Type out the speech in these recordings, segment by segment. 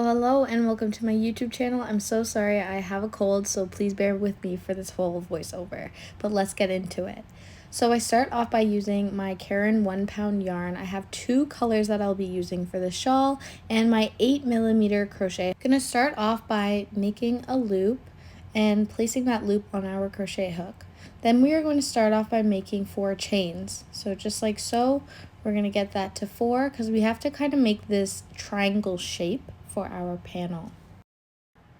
Hello, and welcome to my YouTube channel. I'm so sorry, I have a cold, so please bear with me for this whole voiceover. But let's get into it. So I start off by using my Karen 1-pound yarn. I have two colors that I'll be using for the shawl and my 8mm crochet. I'm gonna start off by making a loop and placing that loop on our crochet hook. Then we are going to start off by making 4 chains. So just like so, we're going to get that to 4 because we have to kind of make this triangle shape for our panel.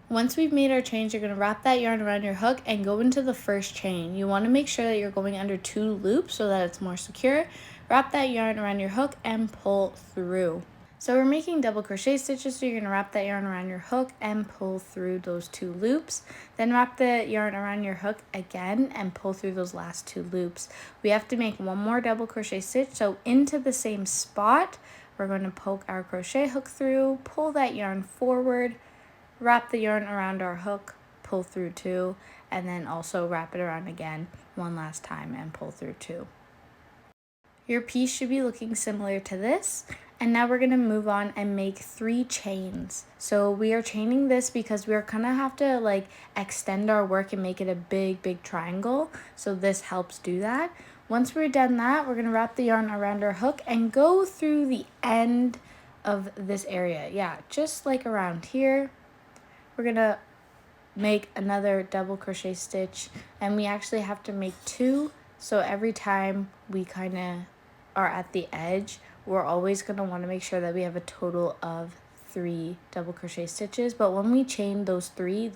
Once we've made our chains, you're going to wrap that yarn around your hook and go into the first chain. You want to make sure that you're going under 2 loops so that it's more secure. Wrap that yarn around your hook and pull through. So we're making double crochet stitches, so you're going to wrap that yarn around your hook and pull through those 2 loops. Then wrap the yarn around your hook again and pull through those last 2 loops. We have to make one more double crochet stitch, so into the same spot, we're going to poke our crochet hook through, pull that yarn forward, wrap the yarn around our hook, pull through 2, and then also wrap it around again one last time and pull through 2. Your piece should be looking similar to this. And now we're going to move on and make 3 chains. So we are chaining this because we're going to have to extend our work and make it a big triangle. So this helps do that. Once we're done that, we're going to wrap the yarn around our hook and go through the end of this area. Yeah, just like around here. We're going to make another double crochet stitch, and we actually have to make 2. So every time we kind of are at the edge, we're always going to want to make sure that we have a total of 3 double crochet stitches. But when we chain those 3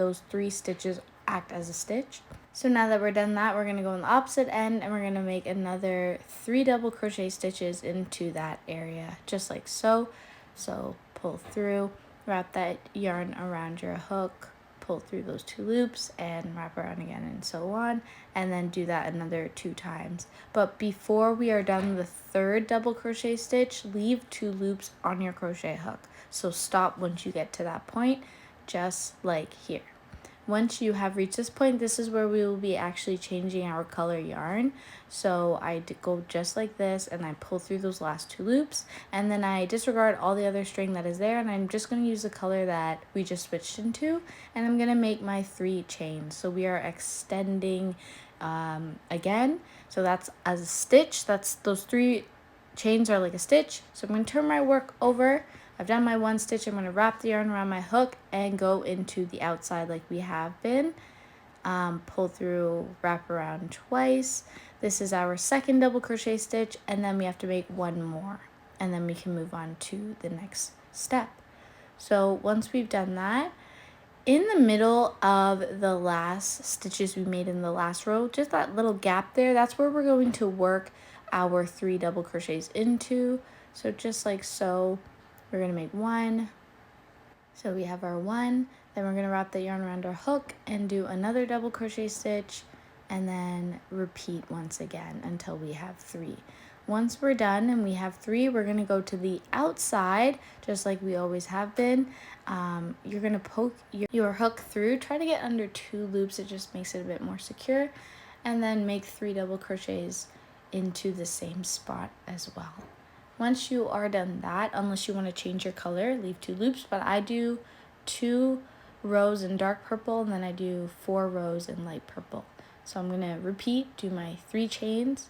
stitches act as a stitch. So now that we're done that, we're going to go on the opposite end and we're going to make another 3 double crochet stitches into that area, just like so. So pull through, wrap that yarn around your hook, pull through those 2 loops and wrap around again and so on, and then do that another 2 times. But before we are done the 3rd double crochet stitch, leave 2 loops on your crochet hook. So stop once you get to that point, just like here. Once you have reached this point, this is where we will be actually changing our color yarn. So I go just like this and I pull through those last 2 loops, and then I disregard all the other string that is there, and I'm just going to use the color that we just switched into, and I'm going to make my 3 chains. So we are extending again. So that's as a stitch. That's those 3 chains are like a stitch. So I'm going to turn my work over. I've done my 1 stitch. I'm going to wrap the yarn around my hook and go into the outside like we have been. Pull through, wrap around twice. This is our 2nd double crochet stitch, and then we have to make 1 more, and then we can move on to the next step. So once we've done that, in the middle of the last stitches we made in the last row, just that little gap there, that's where we're going to work our 3 double crochets into. So just like so, we're going to make 1. So we have our 1, then we're going to wrap the yarn around our hook and do another double crochet stitch, and then repeat once again until we have 3. Once we're done and we have 3, we're going to go to the outside just like we always have been. You're going to poke your hook through, try to get under 2 loops, it just makes it a bit more secure, and then make 3 double crochets into the same spot as well. Once you are done that, unless you want to change your color, leave 2 loops, but I do 2 rows in dark purple and then I do 4 rows in light purple. So I'm going to repeat, do my 3 chains,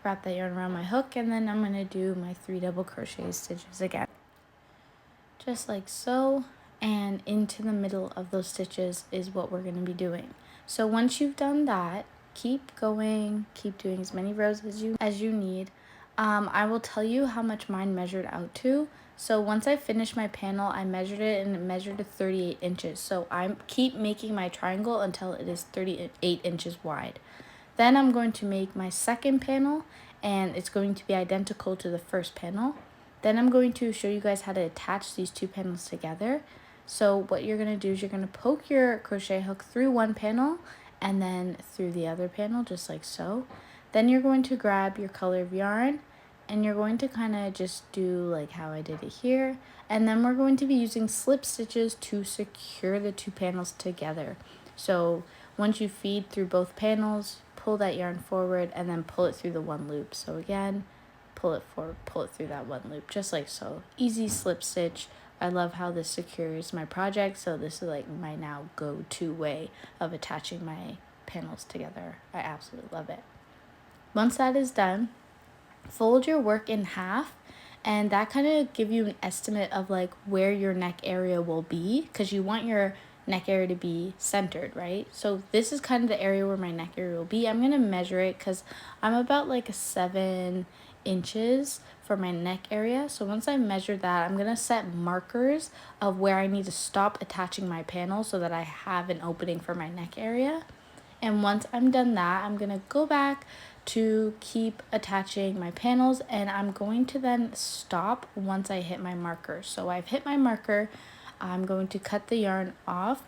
wrap that yarn around my hook, and then I'm going to do my 3 double crochet stitches again. Just like so, and into the middle of those stitches is what we're going to be doing. So once you've done that, keep going, keep doing as many rows as you need. I will tell you how much mine measured out to. So once I finished my panel, I measured it and it measured to 38 inches. So I keep making my triangle until it is 38 inches wide. Then I'm going to make my 2nd panel, and it's going to be identical to the 1st panel. Then I'm going to show you guys how to attach these 2 panels together. So what you're going to do is you're going to poke your crochet hook through one panel and then through the other panel, just like so. Then you're going to grab your color of yarn and you're going to kind of just do like how I did it here. And then we're going to be using slip stitches to secure the 2 panels together. So once you feed through both panels, pull that yarn forward and then pull it through the 1 loop. So again, pull it forward, pull it through that 1 loop, just like so. Easy slip stitch I love how this secures my project, so this is like my now go-to way of attaching my panels together. I absolutely love it. Once that is done, fold your work in half, and that kind of give you an estimate of like where your neck area will be, because you want your neck area to be centered, right? So this is kind of the area where my neck area will be. I'm gonna measure it because I'm about like 7 inches for my neck area. So once I measure that, I'm gonna set markers of where I need to stop attaching my panel so that I have an opening for my neck area. And once I'm done that, I'm gonna go back to keep attaching my panels, and I'm going to then stop once I hit my marker. So I've hit my marker, I'm going to cut the yarn off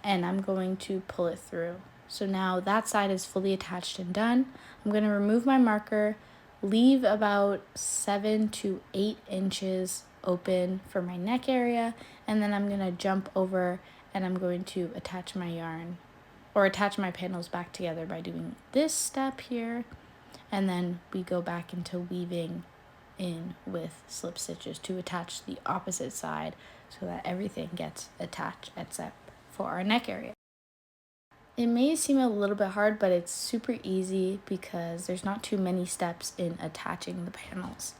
and I'm going to pull it through. So now that side is fully attached and done. I'm gonna remove my marker, leave about 7 to 8 inches open for my neck area, and then I'm gonna jump over and I'm going to attach my yarn or attach my panels back together by doing this step here, and then we go back into weaving in with slip stitches to attach the opposite side so that everything gets attached except for our neck area. It may seem a little bit hard, but it's super easy because there's not too many steps in attaching the panels.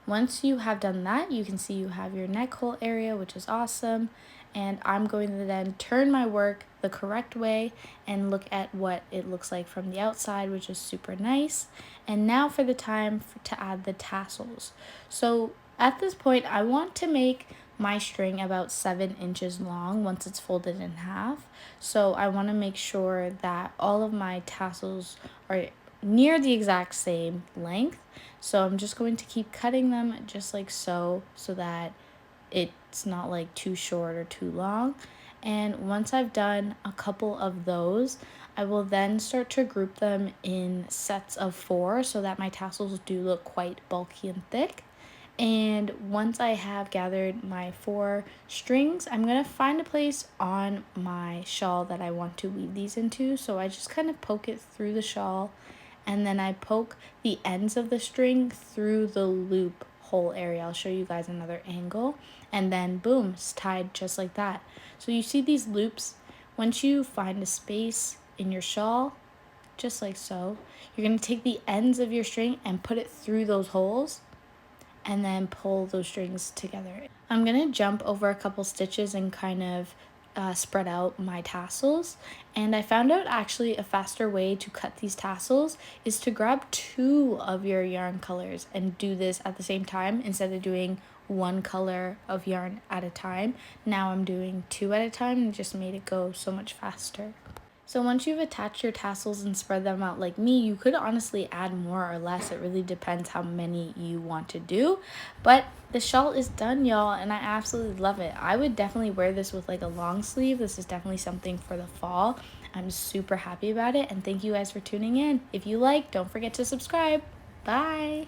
Once you have done that, you can see you have your neck hole area, which is awesome. And I'm going to then turn my work the correct way and look at what it looks like from the outside, which is super nice. And now for the time to add the tassels. So at this point, I want to make my string about 7 inches long once it's folded in half. So I want to make sure that all of my tassels are near the exact same length. So I'm just going to keep cutting them just like so that it's not like too short or too long. And once I've done a couple of those, I will then start to group them in sets of 4 so that my tassels do look quite bulky and thick. And once I have gathered my 4 strings, I'm going to find a place on my shawl that I want to weave these into. So I just kind of poke it through the shawl, and then I poke the ends of the string through the loop hole area. I'll show you guys another angle, and then boom, it's tied just like that. So you see these loops. Once you find a space in your shawl, just like so, you're going to take the ends of your string and put it through those holes and then pull those strings together. I'm going to jump over a couple stitches and kind of spread out my tassels, and I found out actually a faster way to cut these tassels is to grab 2 of your yarn colors and do this at the same time instead of doing 1 color of yarn at a time. Now I'm doing 2 at a time, and it just made it go so much faster. So once you've attached your tassels and spread them out like me, you could honestly add more or less. It really depends how many you want to do. But the shawl is done, y'all, and I absolutely love it. I would definitely wear this with like a long sleeve. This is definitely something for the fall. I'm super happy about it, and thank you guys for tuning in. If you like, don't forget to subscribe. Bye!